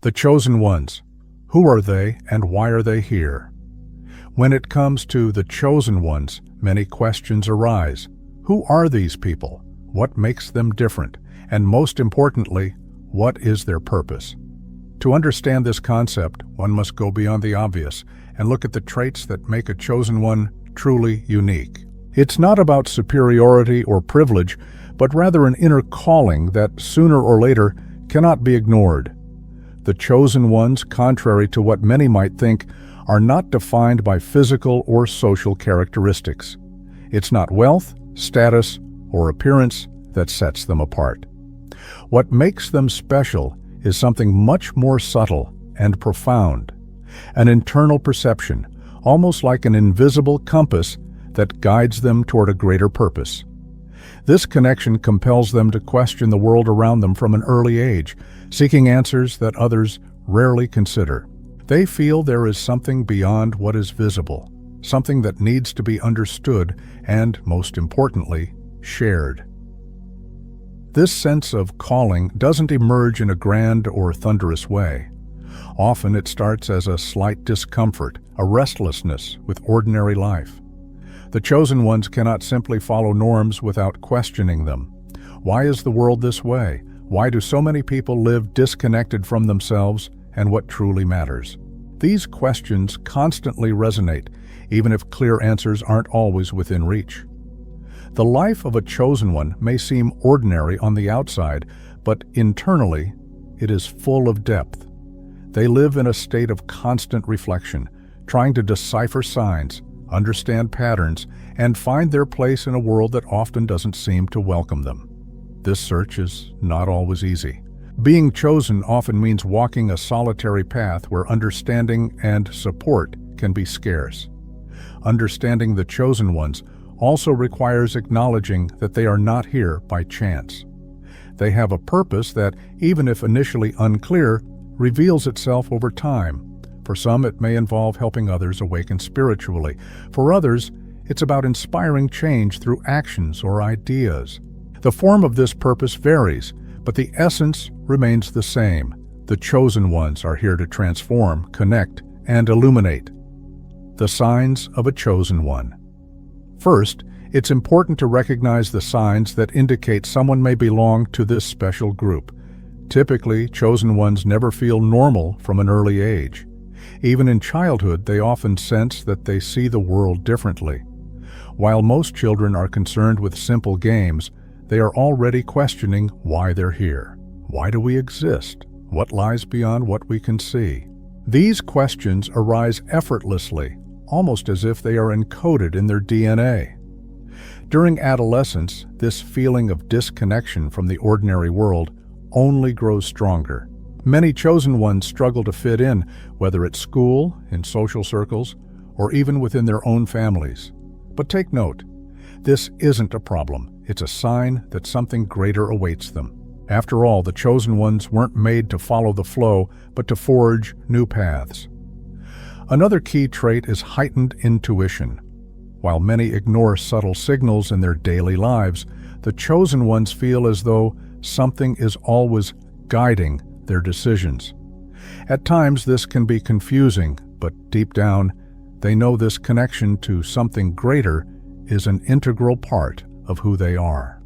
The chosen ones. Who are they and why are they here? When it comes to the chosen ones, many questions arise. Who are these people? What makes them different? And most importantly, what is their purpose? To understand this concept, one must go beyond the obvious and look at the traits that make a chosen one truly unique. It's not about superiority or privilege, but rather an inner calling that sooner or later cannot be ignored. The chosen ones, contrary to what many might think, are not defined by physical or social characteristics. It's not wealth, status, or appearance that sets them apart. What makes them special is something much more subtle and profound, an internal perception, almost like an invisible compass that guides them toward a greater purpose. This connection compels them to question the world around them from an early age, seeking answers that others rarely consider. They feel there is something beyond what is visible, something that needs to be understood and, most importantly, shared. This sense of calling doesn't emerge in a grand or thunderous way. Often it starts as a slight discomfort, a restlessness with ordinary life. The chosen ones cannot simply follow norms without questioning them. Why is the world this way? Why do so many people live disconnected from themselves and what truly matters? These questions constantly resonate, even if clear answers aren't always within reach. The life of a chosen one may seem ordinary on the outside, but internally, it is full of depth. They live in a state of constant reflection, trying to decipher signs, understand patterns, and find their place in a world that often doesn't seem to welcome them. This search is not always easy. Being chosen often means walking a solitary path where understanding and support can be scarce. Understanding the chosen ones also requires acknowledging that they are not here by chance. They have a purpose that, even if initially unclear, reveals itself over time. For some, it may involve helping others awaken spiritually. For others, it's about inspiring change through actions or ideas. The form of this purpose varies, but the essence remains the same. The chosen ones are here to transform, connect, and illuminate. The signs of a chosen one. First, it's important to recognize the signs that indicate someone may belong to this special group. Typically, chosen ones never feel normal from an early age. Even in childhood, they often sense that they see the world differently. While most children are concerned with simple games, they are already questioning why they're here. Why do we exist? What lies beyond what we can see? These questions arise effortlessly, almost as if they are encoded in their DNA. During adolescence, this feeling of disconnection from the ordinary world only grows stronger. Many chosen ones struggle to fit in, whether at school, in social circles, or even within their own families. But take note, this isn't a problem. It's a sign that something greater awaits them. After all, the chosen ones weren't made to follow the flow, but to forge new paths. Another key trait is heightened intuition. While many ignore subtle signals in their daily lives, the chosen ones feel as though something is always guiding their decisions. At times, this can be confusing, but deep down, they know this connection to something greater is an integral part of who they are.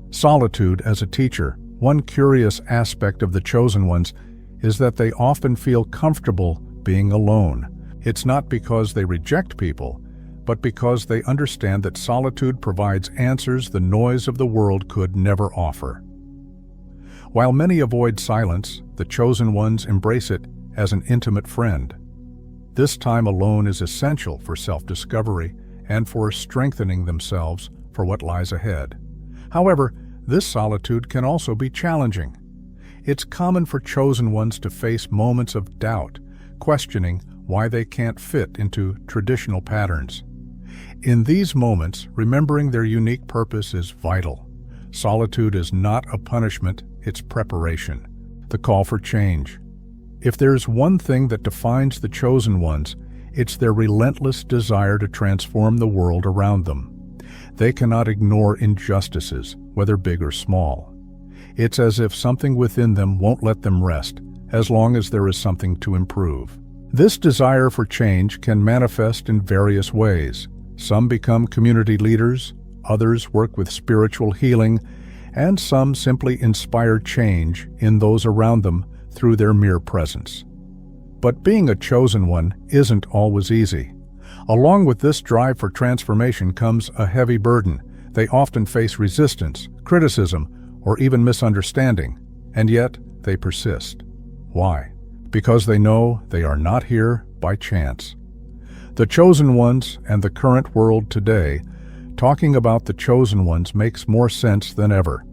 Solitude as a teacher. One curious aspect of the chosen ones is that they often feel comfortable being alone. It's not because they reject people, but because they understand that solitude provides answers the noise of the world could never offer. While many avoid silence, the chosen ones embrace it as an intimate friend. This time alone is essential for self-discovery and for strengthening themselves for what lies ahead. However, this solitude can also be challenging. It's common for chosen ones to face moments of doubt, questioning why they can't fit into traditional patterns. In these moments, remembering their unique purpose is vital. Solitude is not a punishment, it's preparation. The call for change. If there's one thing that defines the chosen ones, it's their relentless desire to transform the world around them. They cannot ignore injustices, whether big or small. It's as if something within them won't let them rest, as long as there is something to improve. This desire for change can manifest in various ways. Some become community leaders, others work with spiritual healing, and some simply inspire change in those around them through their mere presence. But being a chosen one isn't always easy. Along with this drive for transformation comes a heavy burden. They often face resistance, criticism, or even misunderstanding, and yet they persist. Why? Because they know they are not here by chance. The chosen ones and the current world today, talking about the chosen ones makes more sense than ever.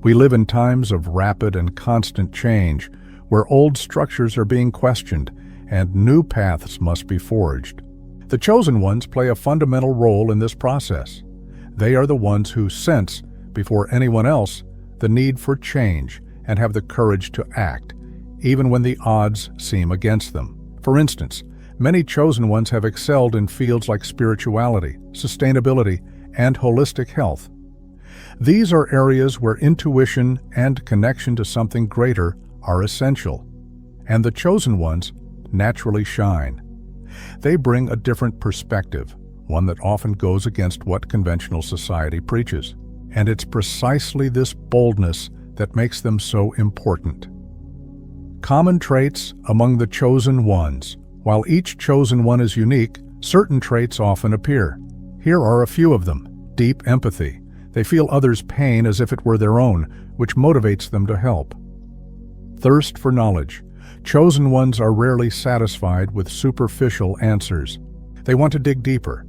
We live in times of rapid and constant change, where old structures are being questioned and new paths must be forged. The chosen ones play a fundamental role in this process. They are the ones who sense, before anyone else, the need for change and have the courage to act, even when the odds seem against them. For instance, many chosen ones have excelled in fields like spirituality, sustainability, and holistic health. These are areas where intuition and connection to something greater are essential, and the chosen ones naturally shine. They bring a different perspective, one that often goes against what conventional society preaches. And it's precisely this boldness that makes them so important. Common traits among the chosen ones. While each chosen one is unique, certain traits often appear. Here are a few of them. Deep empathy. They feel others' pain as if it were their own, which motivates them to help. Thirst for knowledge. Chosen ones are rarely satisfied with superficial answers. They want to dig deeper.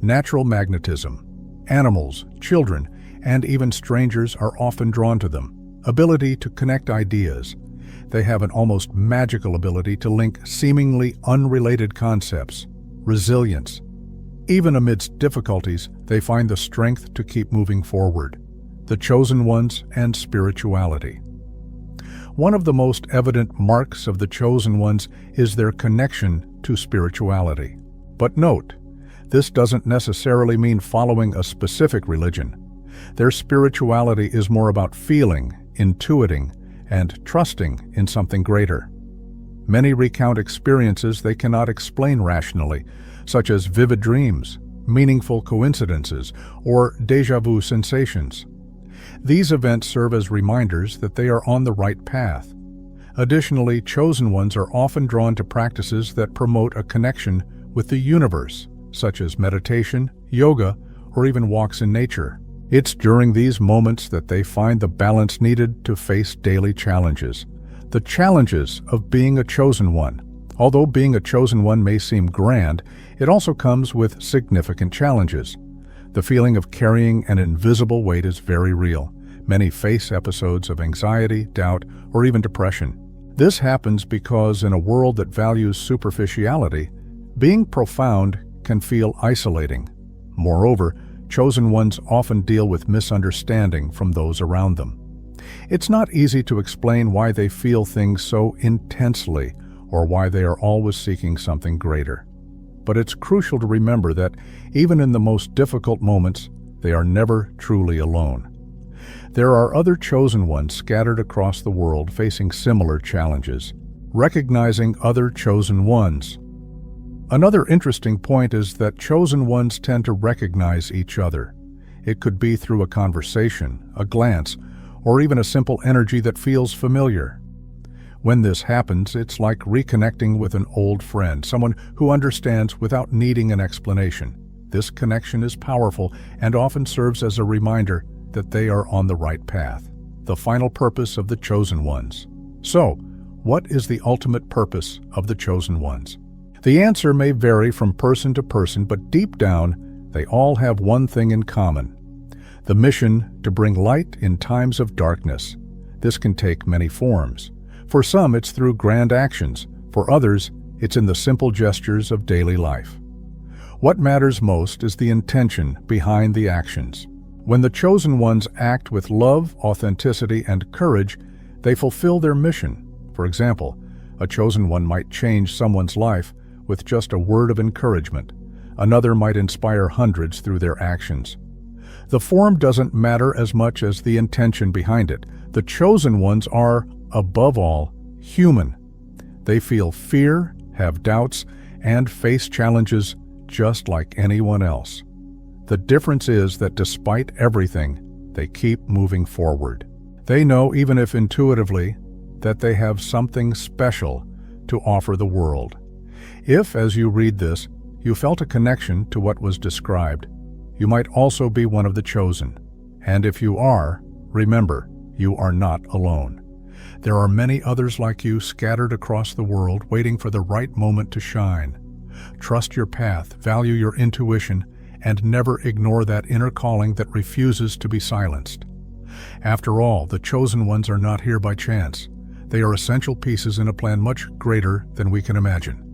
Natural magnetism. Animals, children, and even strangers are often drawn to them. Ability to connect ideas. They have an almost magical ability to link seemingly unrelated concepts. Resilience. Even amidst difficulties, they find the strength to keep moving forward. The chosen ones and spirituality. One of the most evident marks of the chosen ones is their connection to spirituality. But note, this doesn't necessarily mean following a specific religion. Their spirituality is more about feeling, intuiting, and trusting in something greater. Many recount experiences they cannot explain rationally, such as vivid dreams, meaningful coincidences, or déjà vu sensations. These events serve as reminders that they are on the right path. Additionally, chosen ones are often drawn to practices that promote a connection with the universe, such as meditation, yoga, or even walks in nature. It's during these moments that they find the balance needed to face daily challenges. The challenges of being a chosen one. Although being a chosen one may seem grand, it also comes with significant challenges. The feeling of carrying an invisible weight is very real. Many face episodes of anxiety, doubt, or even depression. This happens because in a world that values superficiality, being profound can feel isolating. Moreover, chosen ones often deal with misunderstanding from those around them. It's not easy to explain why they feel things so intensely or why they are always seeking something greater. But it's crucial to remember that even in the most difficult moments, they are never truly alone. There are other chosen ones scattered across the world facing similar challenges. Recognizing other chosen ones. Another interesting point is that chosen ones tend to recognize each other. It could be through a conversation, a glance, or even a simple energy that feels familiar. When this happens, it's like reconnecting with an old friend, someone who understands without needing an explanation. This connection is powerful and often serves as a reminder that they are on the right path, the final purpose of the chosen ones. So, what is the ultimate purpose of the chosen ones? The answer may vary from person to person, but deep down, they all have one thing in common: the mission to bring light in times of darkness. This can take many forms. For some, it's through grand actions. For others, it's in the simple gestures of daily life. What matters most is the intention behind the actions. When the chosen ones act with love, authenticity, and courage, they fulfill their mission. For example, a chosen one might change someone's life with just a word of encouragement. Another might inspire hundreds through their actions. The form doesn't matter as much as the intention behind it. The chosen ones are, above all, human. They feel fear, have doubts, and face challenges just like anyone else. The difference is that despite everything, they keep moving forward. They know, even if intuitively, that they have something special to offer the world. If, as you read this, you felt a connection to what was described, you might also be one of the chosen. And if you are, remember, you are not alone. There are many others like you scattered across the world waiting for the right moment to shine. Trust your path, value your intuition, and never ignore that inner calling that refuses to be silenced. After all, the chosen ones are not here by chance. They are essential pieces in a plan much greater than we can imagine.